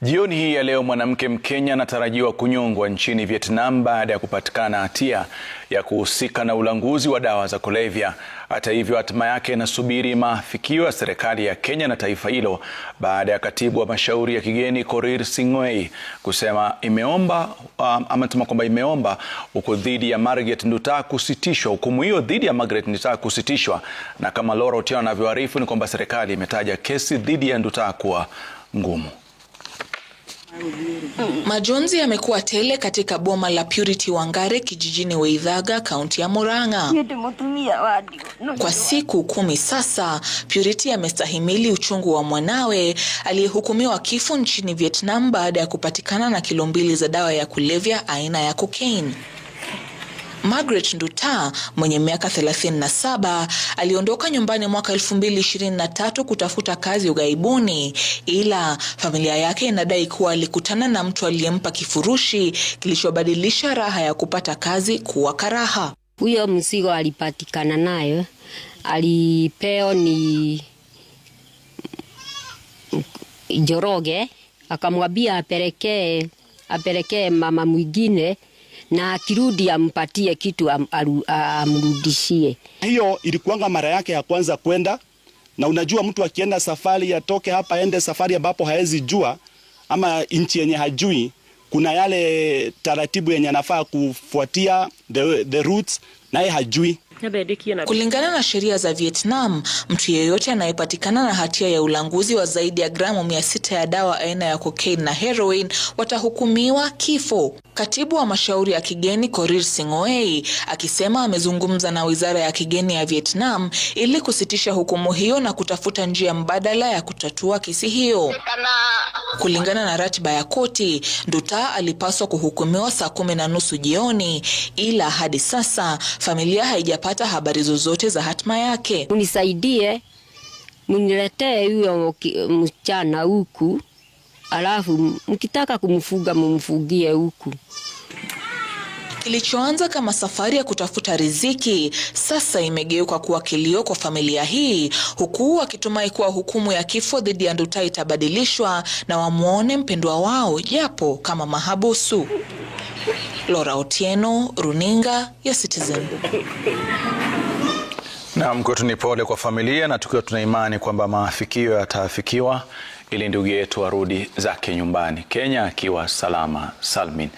Jioni hii ya leo mwanamke Mkenya anatarajiwa kunyongwa nchini Vietnam baada ya kupatikana hatia ya kuhusika na ulanguzi wa dawa za kulevya. Hata hivyo, hatima yake inasubiri maafikio ya serikali ya Kenya na taifa hilo baada ya katibu wa mashauri ya kigeni Korir Sing'oei kusema imeomba hukumu dhidi ya Margaret Nduta kusitishwa. Hukumu hiyo dhidi ya Margaret Nduta kusitishwa, na kama Laura Otieno anavyoarifu ni kwamba serikali imetaja kesi dhidi ya Nduta kuwa ngumu. Majonzi yamekuwa tele katika boma la Purity Wangare kijijini Waithaga, kaunti ya Murang'a. Kwa siku 10 sasa, Purity amestahimili uchungu wa mwanawe aliyehukumiwa kifo nchini Vietnam baada ya kupatikana na kilo 2 za dawa ya kulevya aina ya cocaine. Margaret Nduta mwenye miaka 37 aliondoka nyumbani mwaka 2023 kutafuta kazi ughaibuni, ila familia yake inadai kuwa alikutana na mtu aliyempa kifurushi kilichobadilisha raha ya kupata kazi kuwa karaha. Huyo mzigo alipatikana nayo, alipeo ni Njoroge, akamwambia apelekee mama mwingine na akirudi ampatie kitu amrudishie. Hiyo ilikuanga mara yake ya kwanza kwenda, na unajua mtu akienda safari atoke hapa aende safari ambapo haezi jua ama nchi yenye hajui, kuna yale taratibu yenye anafaa kufuatia the routes, naye hajui. Kulingana na sheria za Vietnam, mtu yeyote anayepatikana na hatia ya ulanguzi wa zaidi ya gramu 600 ya dawa aina ya cocaine na heroin watahukumiwa kifo. Katibu wa mashauri ya kigeni Korir Sing'oei akisema amezungumza na wizara ya kigeni ya Vietnam ili kusitisha hukumu hiyo na kutafuta njia mbadala ya kutatua kesi hiyo. Kulingana na ratiba ya koti, Nduta alipaswa kuhukumiwa saa 10:30 jioni, ila hadi sasa familia haijapata habari zozote za hatima yake. Unisaidie, muniletee huyo msichana huku, alafu mkitaka kumfuga mumfugie huku. Kilichoanza kama safari ya kutafuta riziki sasa imegeuka kuwa kilio kwa familia hii, huku wakitumai kuwa hukumu ya kifo dhidi ya Nduta itabadilishwa na wamuone mpendwa wao japo kama mahabusu. Laura Otieno, runinga ya Citizen. Naam, kwetu ni pole kwa familia na tukiwa tuna imani kwamba maafikio yataafikiwa ili ndugu yetu arudi zake nyumbani Kenya akiwa salama salmin.